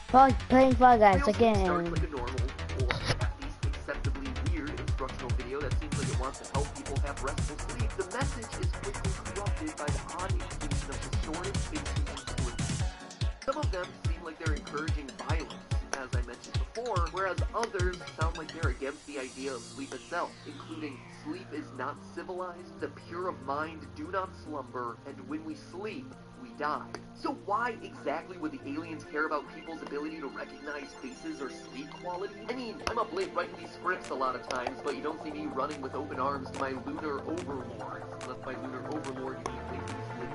Playing Fall Guys Start again. like a normal, or at least acceptably weird instructional video that seems like it wants to help people have restful sleep. The message is quickly corrupted by the odd implication of distorted instances of sleep. Some of them seem like they're encouraging violence, as I mentioned before, whereas others sound like they're against the idea of sleep itself, including sleep is not civilized, the pure of mind do not slumber, and when we sleep, we die. So why exactly would the aliens care about people's ability to recognize faces or sleep quality? I mean, I'm up late writing these scripts a lot of times, but you don't see me running with open arms to my lunar overlords. Unless by lunar overlord you mean make them sleep.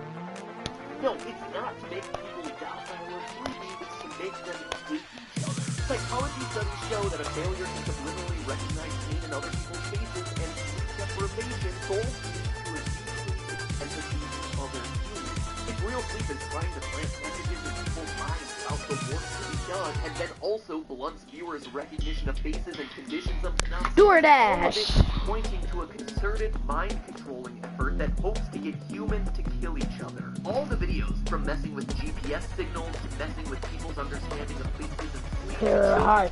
No, it's not to make people docile or sleepy, it's to make them hate each other. Psychology studies show that a failure to subliminally recognize pain in other people's faces and sleep deprivation solely leads to a decrease in empathy for other humans. If real sleep is trying to plant messages in people's minds about the work to be done, and then also blunts viewers' recognition of faces and conditions of not DoorDash! pointing to a concerted mind-controlling effort that hopes to get humans to kill each other. All the videos, from messing with GPS signals to messing with people's understanding of faces and sleep,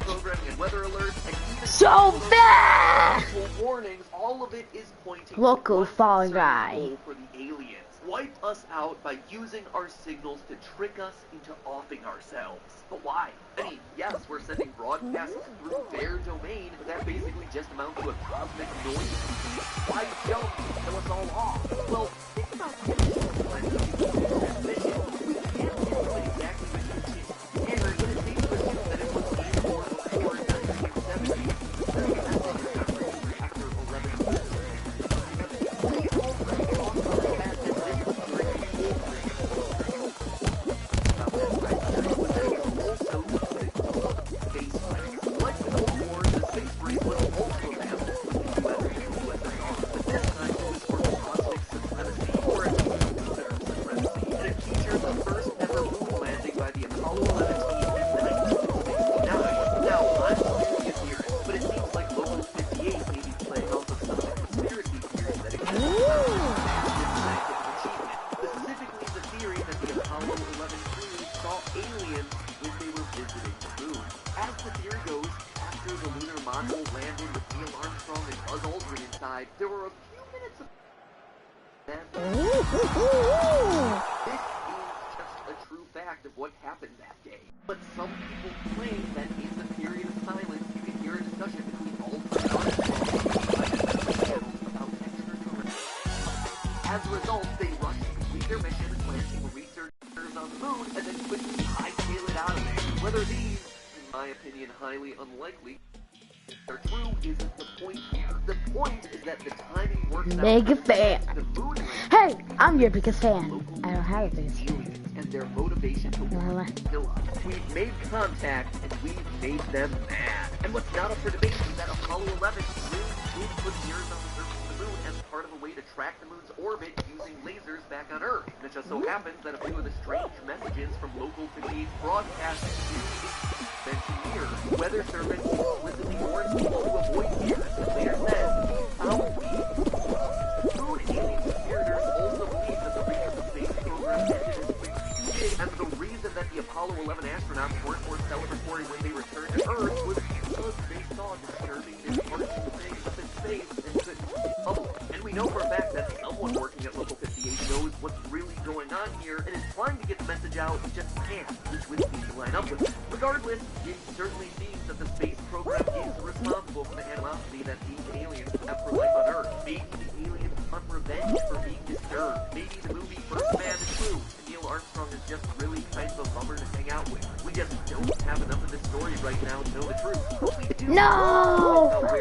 programming and weather alerts, and even so fast! warnings, all of it is pointing Local to Fall Guy. for the aliens. Wipe us out by using our signals to trick us into offing ourselves. But why? I mean, yes, we're sending broadcasts through their domain, but that basically just amounts to a cosmic noise. Why jump and kill us all off? Well, think about the mission. We can't pinpoint exactly which mission aired, but it seems to assume that it was aimed for before 1970. The message is not reaching Reactor 11. We already talked about the fact that this was during the Cold War. About that time period, but then it was also space race. Like the Cold War, the space race was also available with the US and the USSR, but this time it was for cosmic supremacy, or at least nuclear supremacy, and it featured the first ever moon landing by the Apollo 11 team in 1969. Now, I'm serious here, but it seems like Local 58 may be playing off of some of the conspiracy theories that exist about this scientific achievement. Specifically, the theory that the Apollo 11 crew saw aliens when they were visiting the moon. As the theory goes, after the lunar module landed with Neil Armstrong and Buzz Aldrin inside, there were a few minutes of this is just a true fact of what happened that day. But some people claim that in the period of silence, you can hear a discussion between Aldrin and Armstrong about extraterrestrials. As a result, they rush to complete their mission, planting researchers on the moon, and then quickly hightail it out of there. Whether these, in my opinion, highly unlikely, are true isn't the point here. The point is that the timing works out. Big fan. The moon Hey, I'm your biggest fan. I don't have a biggest fan. aliens and their motivation to want to kill us. We've made contact and we've made them mad. And what's not up for debate is that Apollo 11 really did put the Earth on the surface of the moon as part of a way to track the moon's orbit using lasers back on Earth. And it just so happens that a few of the strange messages from Local 58's broadcast mentioned here. Weather service explicitly warns people to avoid the Earth. It later says, found moon alien conspirators also believe that the reach of the space program ended as quickly did, and the reason that the Apollo 11 astronauts weren't more celebratory when they returned to Earth was because they saw disturbing disparaging things up in space and couldn't bubble. And we know for a fact that someone working at Local 58 knows what's really going on here and is trying to get the message out, just can't, which would seem to line up with it. Regardless, it certainly seems that the space program is responsible for the animosity that these aliens have for life on Earth. Maybe the aliens want revenge for being disturbed. Maybe the movie First Man is true, and Neil Armstrong is just really kind of a bummer to hang out with. We just don't have enough of this story right now to know the truth. But we do No!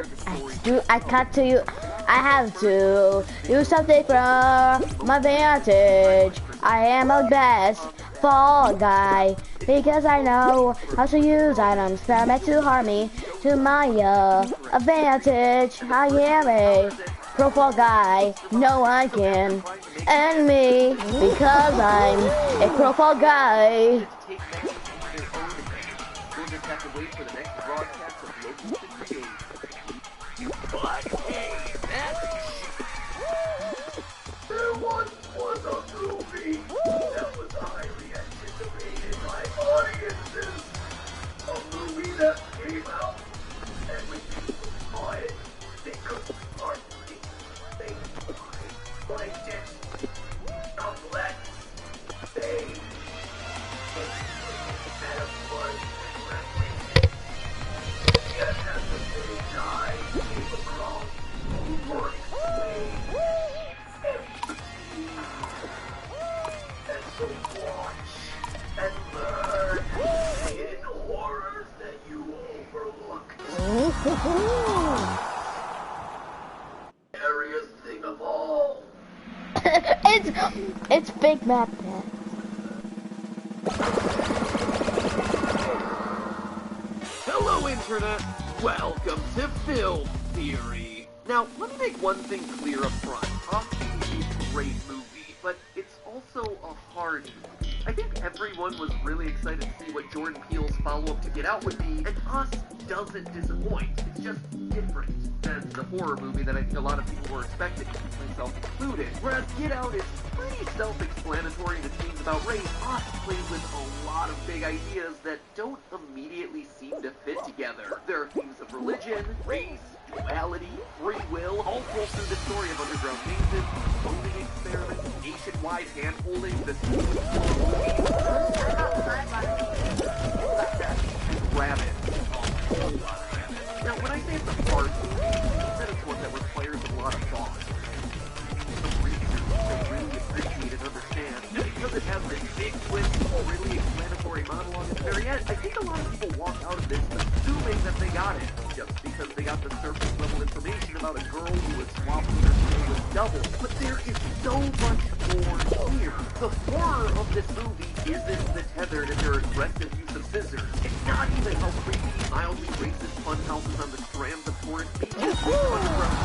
I got to you. I have to do something from my vantage. I am a best Fall Guy because I know how to use items that are meant to harm me to my advantage. I am a pro Fall Guy. No one can end me because I'm a pro Fall Guy. There once was a movie that was highly anticipated by audiences. Scariest thing of all. it's Big Mac Dad. Hello, Internet. Welcome to Film Theory. Now, let me make one thing clear up front. Us is a great movie, but it's also a hard movie. I think everyone was really excited to see what Jordan Peele's follow-up to Get Out would be, and Us doesn't disappoint. It's just different than the horror movie that I think a lot of people were expecting, myself included. Whereas Get Out is pretty self-explanatory in its themes about race, Us plays with a lot of big ideas that don't immediately seem to fit together. There are themes of religion, race, duality, free will, all pulled through the story of underground mazes, cloning experiments, nationwide hand-holding, the rabbit. Now, when I say it's a hard movie, I mean that it's one that requires a lot of thought. Some research to really appreciate and understand. And because it has this big twist, really explanatory monologue at the very end, I think a lot of people walk out of this assuming that they got it, just because they got the surface level information about a girl who was swapping her soul with double. But there is so much more here. The horror of this movie isn't the tethered and their aggressive use of scissors. It's not even how creepy, mildly racist fun houses on the strands of tourist beaches underground.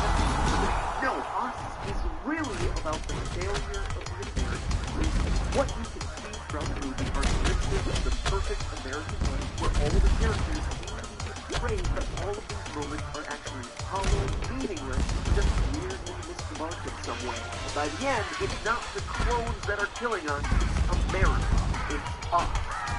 No, Us is really about the failure of research. What you can see throughout the movie are glimpses of the perfect American life where all the characters seem to be portrayed, but all of these moments are actually hollow, meaningless, just weirdly missed the mark in some way. By the end, it's not the clones that are killing us, it's America. It's us,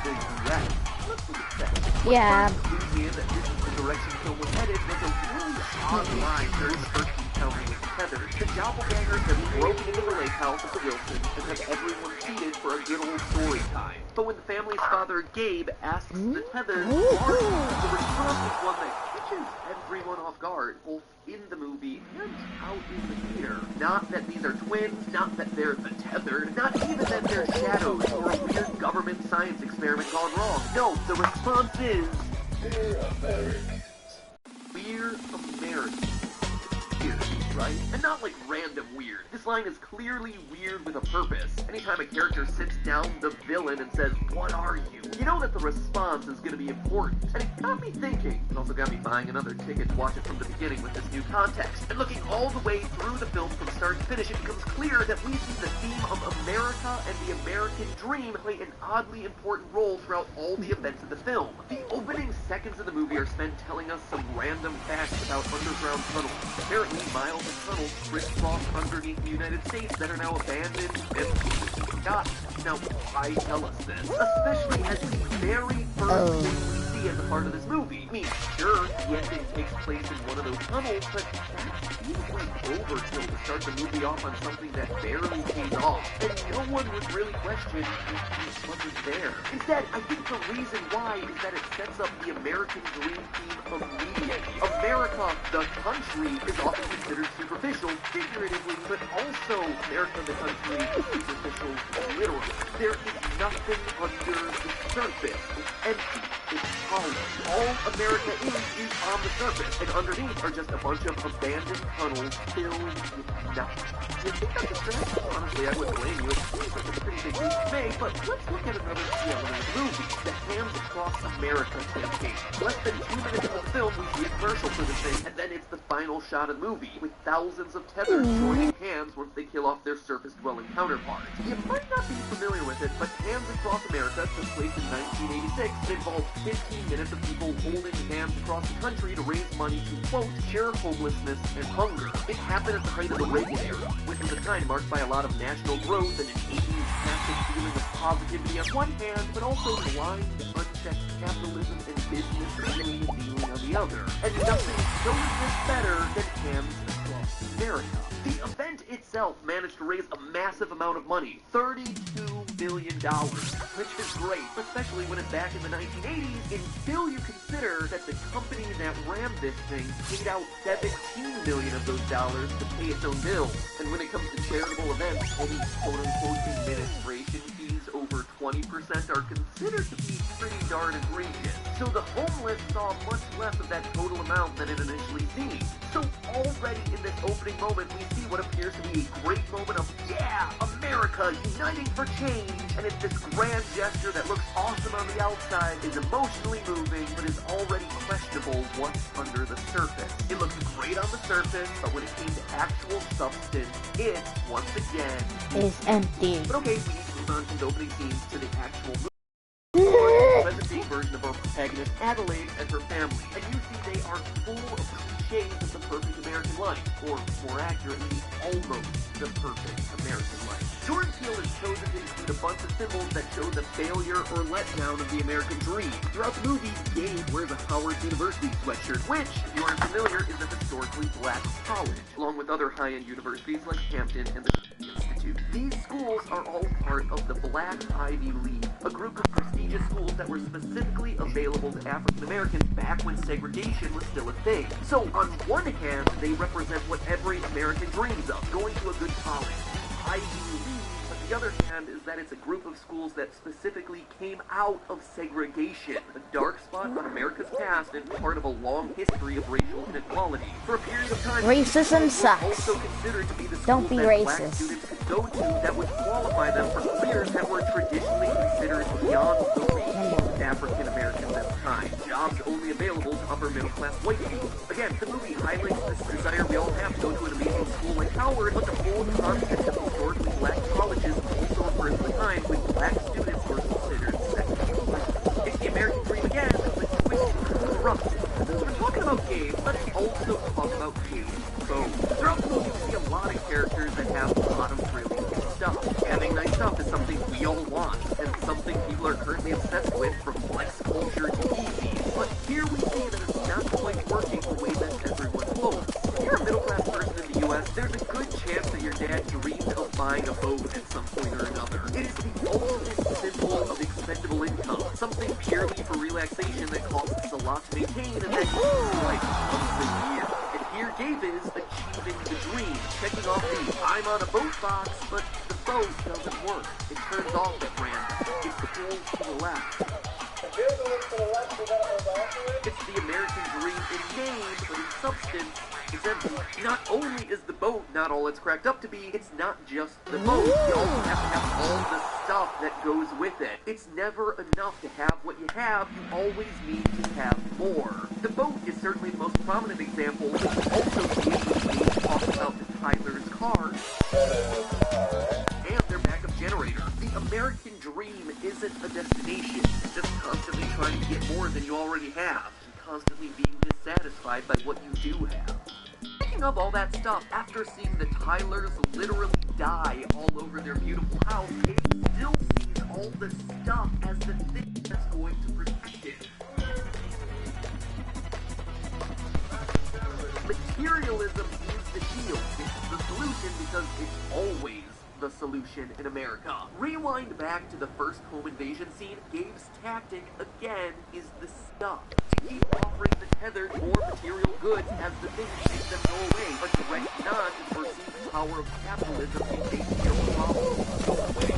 the U.S. Let's look at that. Yeah. What first clued me in that this is the direction the film was headed was a really odd line during the first encounter with Heather. The doppelgangers have broken into the lake house of the Wilsons and have everyone seated for a good old story time. But when the family's father, Gabe, asks the Tethers, the response is one that catches everyone off guard, both in the movie and out in the theater. Not that these are twins, not that they're the Tethered, not even that they're shadows or a weird government science experiment gone wrong. No, the response is... We're Americans. We're Americans. Weird, right? And not like random weird. This line is clearly weird with a purpose. Anytime a character sits down the villain and says, "What are you?" you know that the response is going to be important. And it got me thinking. It also got me buying another ticket to watch it from the beginning with this new context. And looking all the way through the film from start to finish, it becomes clear that we see the theme of America and the American dream play an oddly important role throughout all the events of the film. The opening seconds of the movie are spent telling us some random facts about underground tunnels. Apparently, miles of tunnels crisscross underneath the United States that are now abandoned and forgotten. Now, why tell us this? Especially as the very first thing we see as a part of this movie. I mean, sure, the ending takes place in one of those tunnels, but that feels like overkill to start the movie off on something that barely pays off. And no one would really question if this wasn't there. Instead, I think the reason why is that it sets up the American dream theme immediately. America, the country, is often considered superficial, figuratively, but also America, the country, is superficial, literally. There is nothing under the surface. It's empty. It's hollow. All America is on the surface, and underneath are just a bunch of abandoned tunnels filled with nothing. You think that's a stretch? Honestly, I wouldn't blame you. It seems like it's a pretty big leap to make, but let's look at another key element of the movie, the Hands Across America campaign. Less than 2 minutes into the film, we see a commercial for this thing, and then it's the final shot of the movie, with thousands of Tethers joining hands once they kill off their surface-dwelling counterparts. You might not be familiar with it, but Hands Across America took place in 1986 and involved 15 minutes of people holding hands across the country to raise money to, quote, cure homelessness and hunger. It happened at the height of the Reagan era, which was a time marked by a lot of national growth and an 80s passive feeling of positivity on one hand, but also blind, unchecked capitalism and business really dealing on the other. And nothing shows this better than Hands Across America. The event itself managed to raise a massive amount of money, $32 million, which is great, especially when it's back in the 1980s, until you consider that the company that ran this thing paid out $17 million of those dollars to pay its own bills. And when it comes to charitable events, any quote-unquote administration fees over 20% are considered to be pretty darn egregious. So the homeless saw much less of that total amount than it initially seemed. So already in this opening moment, we see what appears to be a great moment of, yeah, America uniting for change. And it's this grand gesture that looks awesome on the outside, is emotionally moving, but is already questionable what's under the surface. It looks great on the surface, but when it came to actual substance, it, once again, is empty. But okay, we need to move on from the opening scenes to the actual movie. Present-day version of our protagonist Adelaide and her family, and you see they are full of cliches of the perfect American life, or more accurately, almost the perfect American life. Jordan Peele has chosen to include a bunch of symbols that show the failure or letdown of the American dream. Throughout the movie, Gabe wears a Howard University sweatshirt, which, if you aren't familiar, is a historically black college, along with other high-end universities like Hampton and the Institute. These schools are all part of the Black Ivy League, a group of prestigious schools that were specifically available to African Americans back when segregation was still a thing. So, on one hand, they represent what every American dreams of, going to a good college, Ivy League. The other hand is that it's a group of schools that specifically came out of segregation, a dark spot on America's past and part of a long history of racial inequality. For a period of time, racism sucks. Also considered to be the Don't schools be that racist. black students could go to that would qualify them for careers that were traditionally considered beyond the reach of African Americans at the time. Jobs only available to upper middle class white people. Again, the movie highlights this desire we all have to go to an amazing school like Howard, but the whole concept of historically black colleges also refers to the time when black students were considered second. It's the American dream again, but twisted, corrupted. Since we're talking about Gabe, let's also talk about Gabe's boat. Throughout the movie, we see a lot of characters that have a lot of really good stuff. Having nice stuff is something we all want, and something people are currently obsessed with, from flex culture to easy. But here we see that it's not quite working the way that everyone hopes. If you're a middle-class person in the U.S., there's a good chance that your dad dreamed of buying a boat at some point or another. It is the ultimate symbol of expendable income, something purely for relaxation that costs a lot to maintain and that you do like once a year. And here Gabe is achieving the dream, checking off the I'm on a boat box, but the boat doesn't work. It turns off at random. It pulls to the left. It's the American dream in name, but in substance, it's empty. Not only is the boat not all it's cracked up to be, it's not just the boat. You also have to have all the stuff that goes with it. It's never enough to have what you have. You always need to have more. The boat is certainly the most prominent example, but you also see it when we talk about the Tyler's car and their backup generator. The American dream isn't a destination. It's just constantly trying to get more than you already have, and constantly being dissatisfied by what you do have. Speaking of all that stuff, after seeing the Tylers literally die all over their beautiful house, it still sees all the stuff as the thing that's going to protect it. Materialism is the shield. It's the solution because it's always the solution in America. Rewind back to the first home invasion scene. Gabe's tactic, again, is the stuff. To keep offering the tethered more material goods as the things make them go away, but to recognize and foresee the power of capitalism in making your problems go away.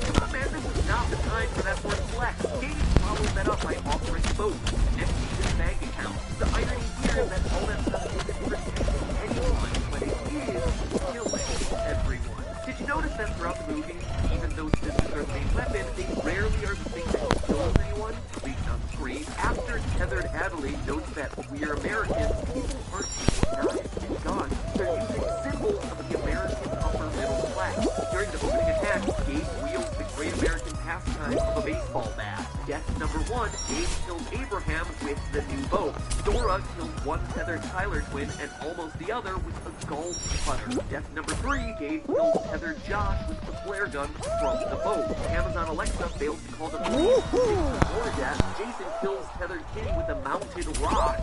Come on, man, this is not the time for that word flex. Gabe followed that up by offering both, empty his bank account. The irony here is that all that stuff isn't protecting anyone, but it is killing everyone. Did you notice that throughout the movie, even though scissors are the main weapon, they rarely are the thing that kills anyone, at least on screen? After tethered Adelaide notes that we're Americans, his heart is not in God. They're using symbols of the American upper middle class. During the opening attack, Gabe wields the great American pastime of a baseball bat. Death number 1, Gabe kills Abraham with the new boat. Dora kills one tethered Tyler twin and almost the other with a golf putter. Death number 3, Gabe kills tethered Josh with the flare gun from the boat. Amazon Alexa fails to call the police. More death, Jason kills tethered Kitty with a mounted rock.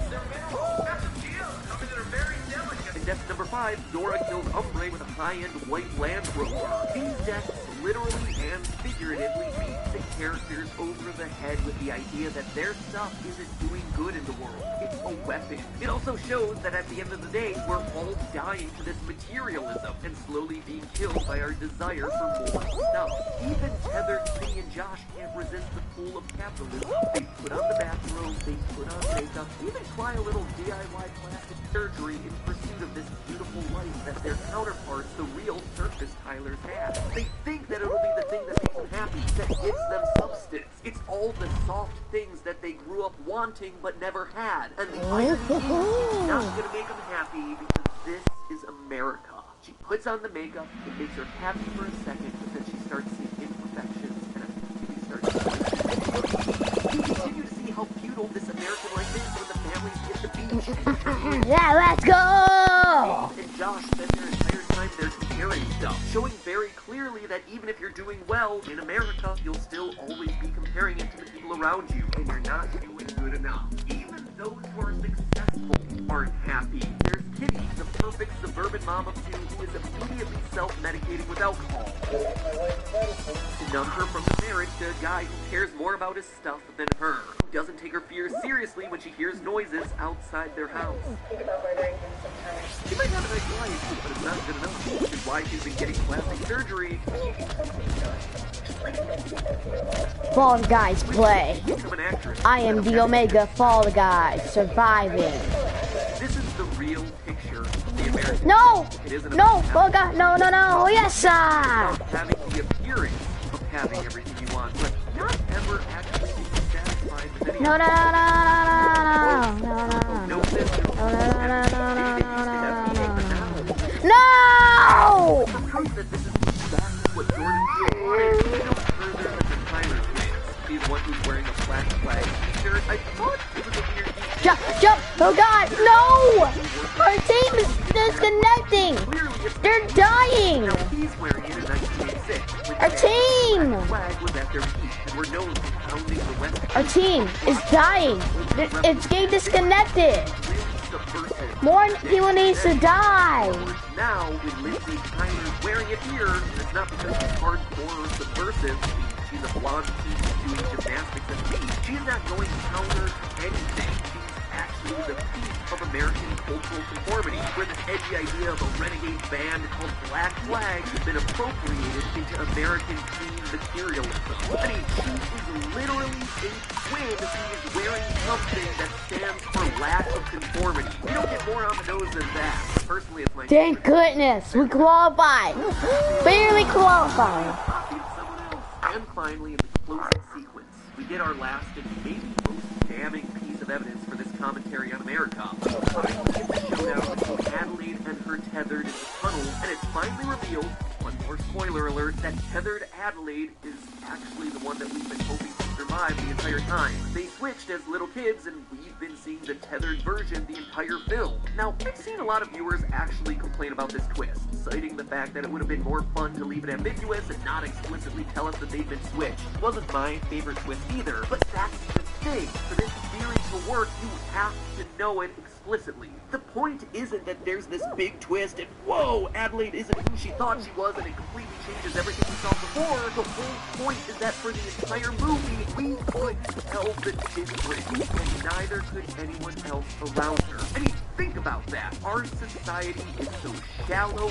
And death number 5, Dora kills Umbre with a high-end white Land Rover. These deaths literally and figuratively beat the characters over the head with the idea that their stuff isn't doing good in the world. It's a weapon. It also shows that at the end of the day, we're all dying to this materialism and slowly being killed by our desire for more stuff. Even tethered Kitty and Josh can't resist the pull of capitalism. They put on the bathrobe, they put on makeup, even try a little DIY plastic surgery in pursuit of this beautiful life that their counterparts, the real circus Tylers, have. They think that it'll be the thing that makes them happy, that gives them substance. It's all the soft things that they grew up wanting but never had. And the irony is not going to make them happy because this is America. She puts on the makeup, it makes her happy for a second, but then she starts seeing imperfections and she starts you continue to see how futile this American life is when the families hit the beach. Yeah, let's go! And Josh spent their entire time there comparing stuff, showing very clearly that even if you're doing well in America, you'll still always be comparing it to the people around you, and you're not doing good enough. Even those who are successful aren't happy. There's Kitty, the perfect suburban mom of two who is immediately self-medicating with alcohol. To numb her from the marriage to a guy who cares more about his stuff than her, who doesn't take her fears seriously when she hears noises outside their house. She might have a nice life, but it's not good enough, which is why she's been getting plastic surgery. Fall Guys play. Become an actress. I am the Omega Fall Guys, surviving. This is the real picture of the American. No! It isn't No! about Fall Guy, no, no, no! Yes, sir! having the appearance of having everything you want, but not ever actually being satisfied with anything. No, no, no, no, no, no, no, No business. no! For proof that this is exactly what Jordan Peele wanted, we go further than the Tyler twins. He's one who's wearing a black flag t-shirt. I thought it was a weird t-shirt. Jump, jump! Oh God, no! Our team is disconnecting! They're dying! Now he's wearing it in 1986. When Our the team! black flag was at their peak and were known for pounding the West. Our team is dying! It's getting disconnected! Really subversive. More people need to die! Now, with Lindsay Tyler wearing it here, it's not because she's hardcore or subversive. She's a blonde piece doing gymnastics at the beach. She's not going counter to anything. She's actually the peak of American cultural conformity, where this edgy idea of a renegade band called Black Flag has been appropriated into American teen materialism. I mean, she is literally a twin who is wearing something that stands for lack of conformity. We don't get more on the nose than that. Personally, it's my Thank goodness, we qualified! Barely qualified! And finally, in the closing sequence, we get our last and maybe most damning piece of evidence for this commentary on America. We finally get the showdown between Adelaide and her tethered in the tunnel, and it's finally revealed, one more spoiler alert, that tethered Adelaide is actually the one that we've been hoping to survive the entire time. They switched as little kids, and we've been seeing the tethered version the entire film. Now, I've seen a lot of viewers actually complain about this twist, citing the fact that it would have been more fun to leave it ambiguous and not explicitly tell us that they've been switched. It wasn't my favorite twist either, but that's the thing. For this theory to work, you have to know it explicitly. The point isn't that there's this big twist and whoa, Adelaide isn't who she thought she was and it completely changes everything we saw before. The whole point is that for the entire movie, we couldn't tell the difference, and neither could anyone else around her. I mean, think about that. Our society is so shallow,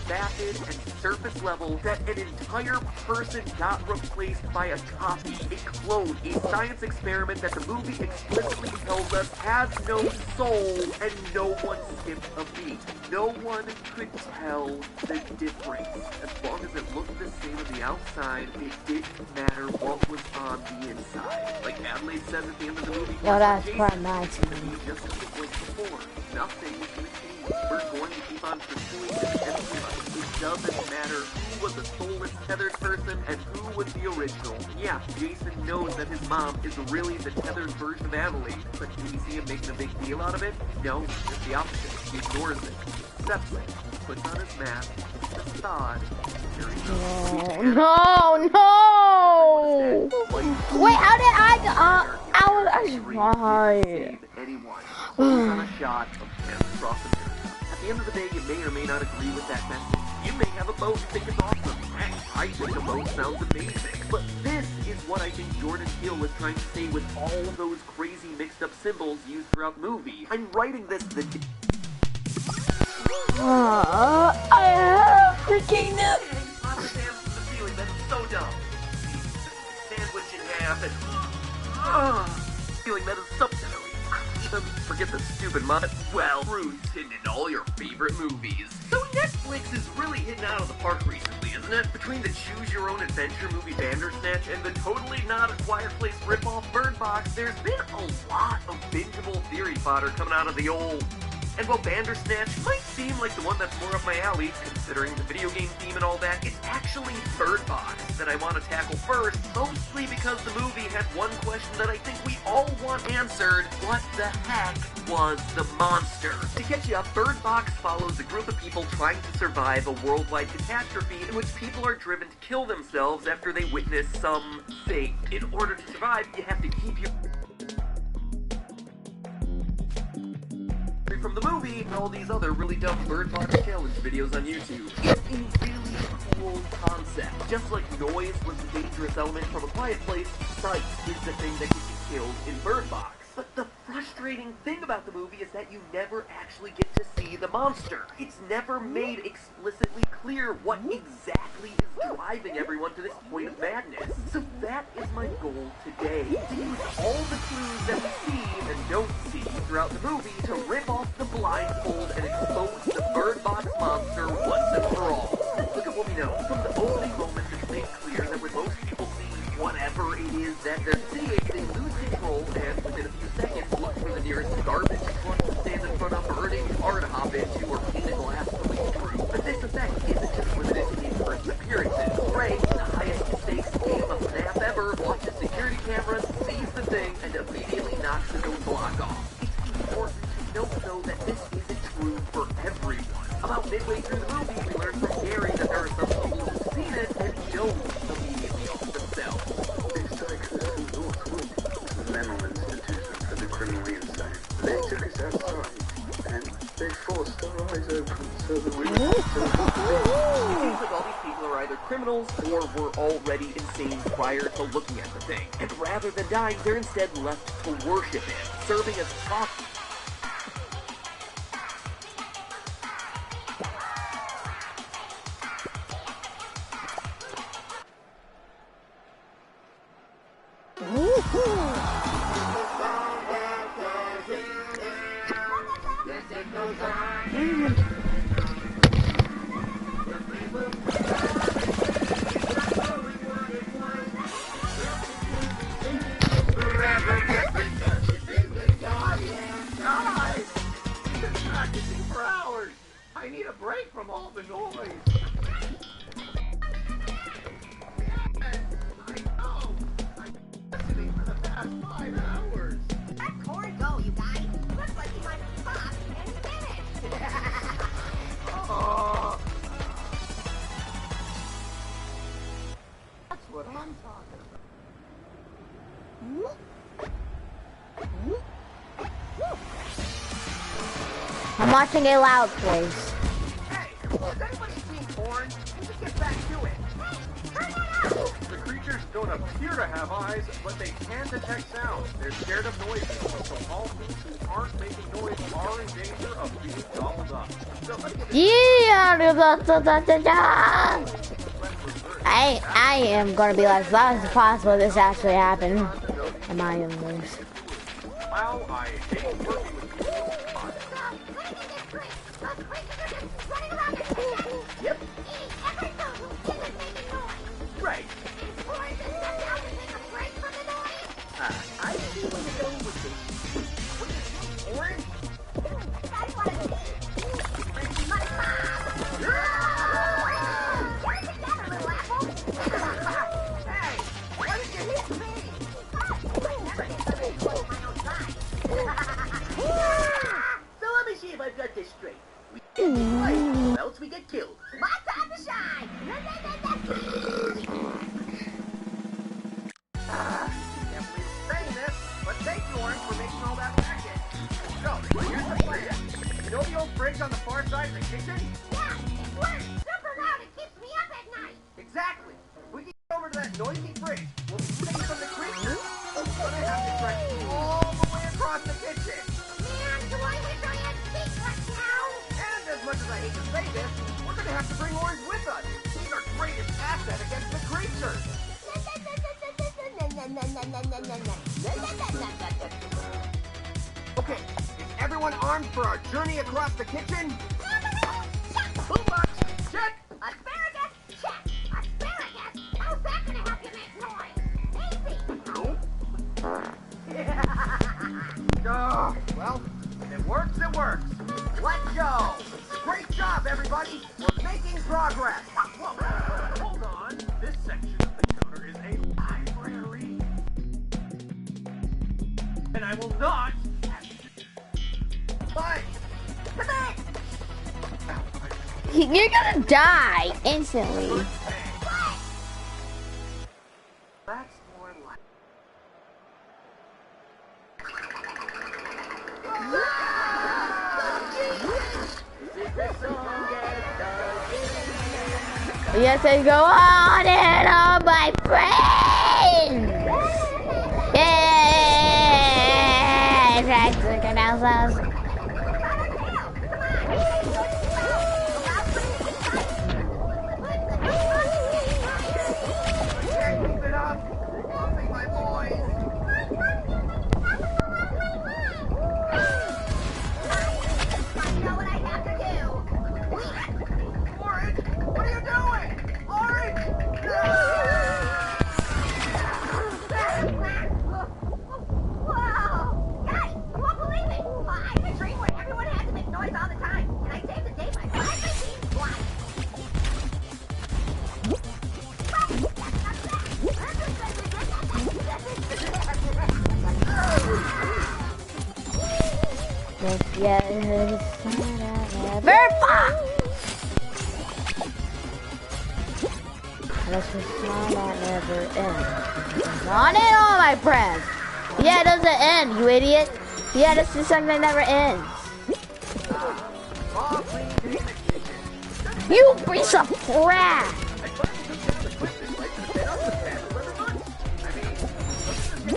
vapid, and surface level that an entire person got replaced by a copy, a clone, a science experiment that the movie explicitly tells us has no soul, and no one skipped a beat. No one could tell the difference. As long as it looked the same on the outside, it didn't matter what was on the inside. Like Adelaide says at the end of the movie, Well, that's quite nice. just as it was before. Nothing was going to change. We're going to keep on pursuing this endless. It doesn't matter who was a soulless tethered person and who was the original. Yeah, Jason knows that his mom is really the tethered version of Adelaide, but do we see him making a big deal out of it? No, just the opposite. He ignores it, accepts it, puts on his mask, his facade. No, no! Wait, how did why? Anyone. On a shot of Kansas across America. At the end of the day, you may or may not agree with that message. You may have a boat and think it's awesome. Heck, I think a boat sounds amazing. But this is what I think Jordan Peele was trying to say with all of those crazy mixed up symbols used throughout the movie. I'm writing this the I have freaking That's so dumb. Sandwich in half and feeling that is so forget the stupid mod. Well, fruits hidden in all your favorite movies. So Netflix is really hitting out of the park recently, isn't it? Between the choose-your-own-adventure movie Bandersnatch and the totally not a Quiet Place ripoff Bird Box, there's been a lot of bingeable theory fodder coming out of the old. And while Bandersnatch might seem like the one that's more up my alley, considering the video game theme and all that, it's actually Bird Box that I want to tackle first, mostly because the movie had one question that I think we all want answered. What the heck was the monster? To catch you up, Bird Box follows a group of people trying to survive a worldwide catastrophe in which people are driven to kill themselves after they witness something. In order to survive, you have to keep your from the movie and all these other really dumb Bird Box challenge videos on YouTube. It's a really cool concept. Just like noise was the dangerous element from A Quiet Place, sight is the thing that gets you killed in Bird Box. But the frustrating thing about the movie is that you never actually get to see the monster. It's never made explicitly clear what exactly is driving everyone to this point of madness. So that is my goal today. To use all the clues that we see and don't see throughout the movie to rip off the blindfold and expose the Bird Box monster once and for all. Look at what we know. From the opening moment, it's made clear that when most people see whatever it is that they're seeing, they lose control and within a few seconds look for the nearest garbage truck to stand in front of, burning car to hop into, or painted glass to leak through. But this effect isn't just limited to these first appearances. Ray, the highest stakes game of FNAF ever, watches security cameras, sees the thing, and immediately knocks the door block off. It's important to note, though, that this isn't true for everyone. About midway through the movie, we learn from Gary that there are some people who've seen it and don't immediately off themselves. Mental institution for the criminally insane. They took us outside and they forced our eyes open so that we It seems like all these people are either criminals or were already insane prior to looking at the thing. And rather than dying, they're instead left to worship it, serving as coffee. I need a break from all the noise. I know. I've been listening for the past 5 hours. Let Corey go, you guys. Looks like he might stop any minute. That's what I'm talking about. I'm watching a loud place. Hey, has anybody seen porn? We should get back to it. The creatures don't appear to have eyes, but they can detect sound. They're scared of noises, so all things who aren't making noise are in danger of being gobbled up. So let's get I am gonna be like, that is possible this actually happened in my universe. Wow, I hate working with people. Yep. Right. I see where you're going with this. What is this, orange? Hey, why did you hit me? So let me see if I've got this straight. We get right, or else we get killed. My time to shine. Can't believe I'm saying this, but thank you, Orange, for making all that racket. So, here's the plan. You know the old fridge on the far side of the kitchen? Yeah, it works super loud. It keeps me up at night. Exactly. We can go over to that noisy fridge. We'll hate to say this, we're gonna have to bring Orange with us. He's our greatest asset against the creatures. Okay, is everyone armed for our journey across the kitchen? Boombox, check! Asparagus, check. Asparagus? How's that gonna help you make noise? Easy. Oh, well, if it works, it works. Let's go. Great job, everybody. We're making progress. Whoa, hold on. This section of the counter is a library. And I will not fight. You're gonna die instantly. That's more like. Yes, I go on and on, my friends. Yay! Thanks for the announcements. Keep it up. Helping my boys. I know what I have to do. Orange, what are you doing? Orange! Whoa! Guys, you won't believe it. I had a dream where everyone had to make noise all the time, and I saved the day by 5 machines blind. Yes, never fuck. This is not never end. On and on, my friends. Yeah, it doesn't end, you idiot. Yeah, this is something that never ends. You piece of crap.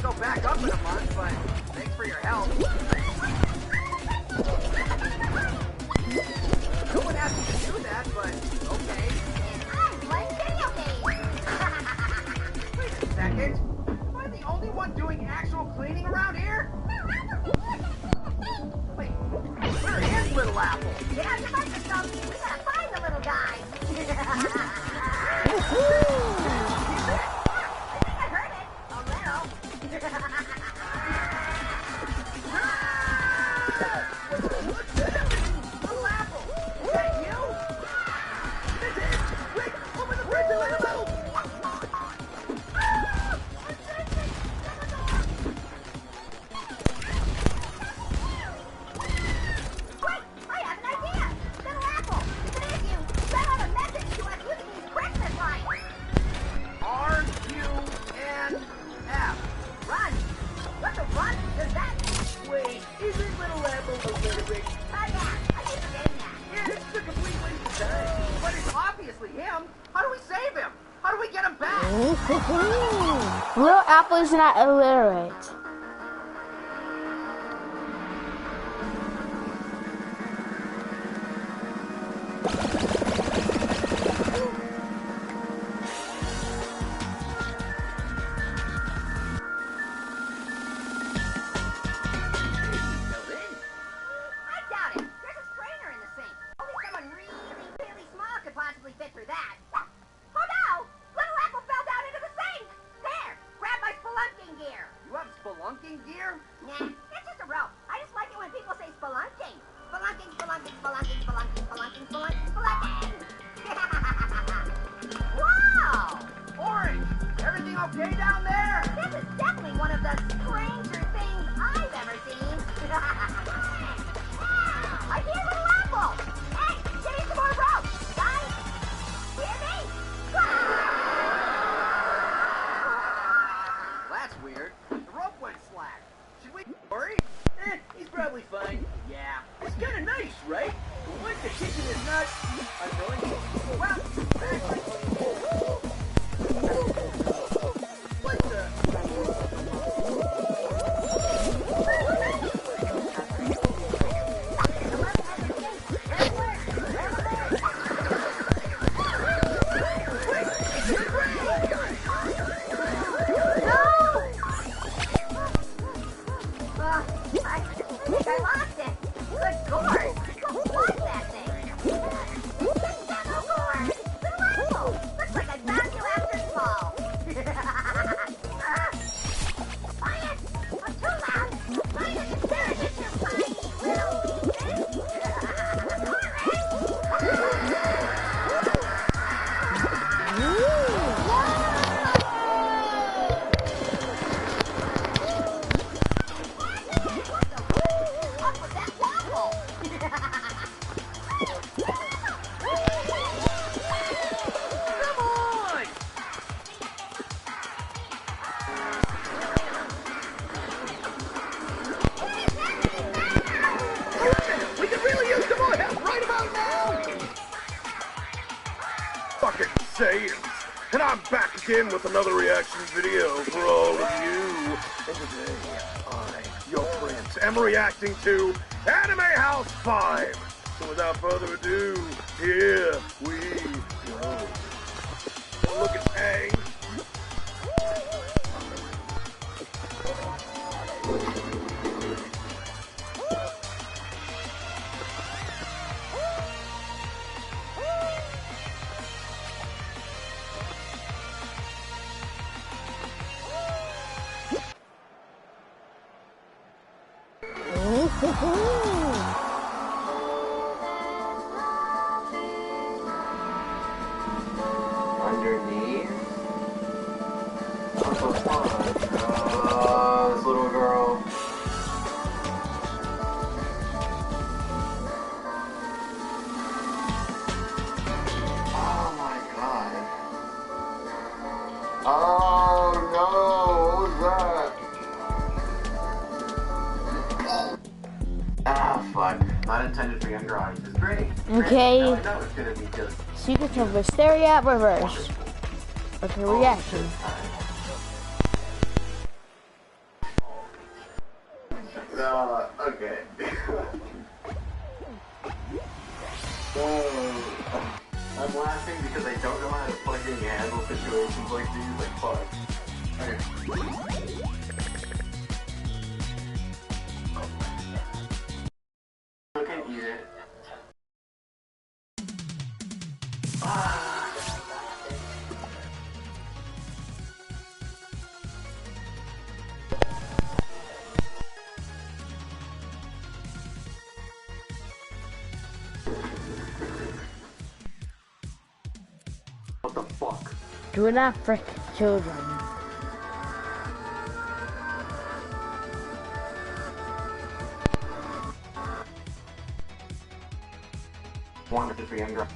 Go back up in a month, but thanks for your help. No one asked me to do that, but okay. I like video games. Wait a second. Am I the only one doing actual cleaning around here? Wait, where is Little Apple? Get out your microscope. We gotta find the little guy. I think I heard it. A little. Little Apple, is that you? It is! Quick, open the fridge and let him out! Wait, I have an idea. Little Apple, if it is you, send out a message to us using these Christmas lights. R-U-N-F. Run. What the run does that mean? Wait, isn't Little Apple illiterate? Oh yeah, I keep forgetting that. Yeah, this is a complete waste of time. But it's obviously him. How do we save him? How do we get him back? Little Apple is not illiterate. I doubt it. There's a strainer in the sink. Only someone really small could possibly fit through that. Oh no! Little Apple fell down into the sink! There! Grab my spelunking gear! You have spelunking gear? Nah, it's just a rope. I just like it when people say spelunking. Spelunking, spelunking, spelunking, spelunking, spelunking, spelunking, spelunking! Wow! Orange, everything okay down there? This is definitely one of the stranger things I've ever seen. I hear Little Apple! Hey, give me some more rope! Guys, hear me? That's weird. The rope went slack. Should we worry? He's probably fine. Yeah. It's kind of nice, right? Once the kitchen is not annoying. Well, what the? back in with another reaction video for all of you. And today, I, your prince, am reacting to Anime House 5. So without further ado, here we go. Look at Aang. Underneath? What the fuck? This little girl. Oh my god. Oh no, what was that? Ah, fuck. Not intended for younger audiences. Great. Okay. Now I know it's gonna be just... Secrets of Wisteria Reverse. Okay, reaction. Okay. I'm laughing because I don't know how to fucking handle situations like these. Like, fuck. Okay, eat it. What the fuck? Do not frick children. Wanted for younger.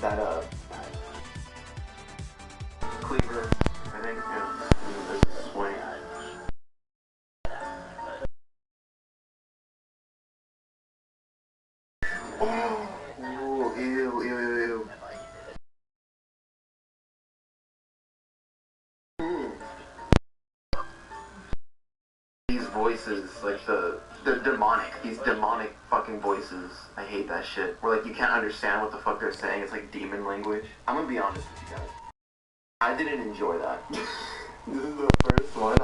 That cleaver, I think, is swing. Oh, ew, ew, ew, ew. These voices, like they're demonic. These demonic fucking voices. I hate that shit. Where like you can't understand what the fuck they're saying. It's like demon language. I'm gonna be honest with you guys. I didn't enjoy that. This is the first one.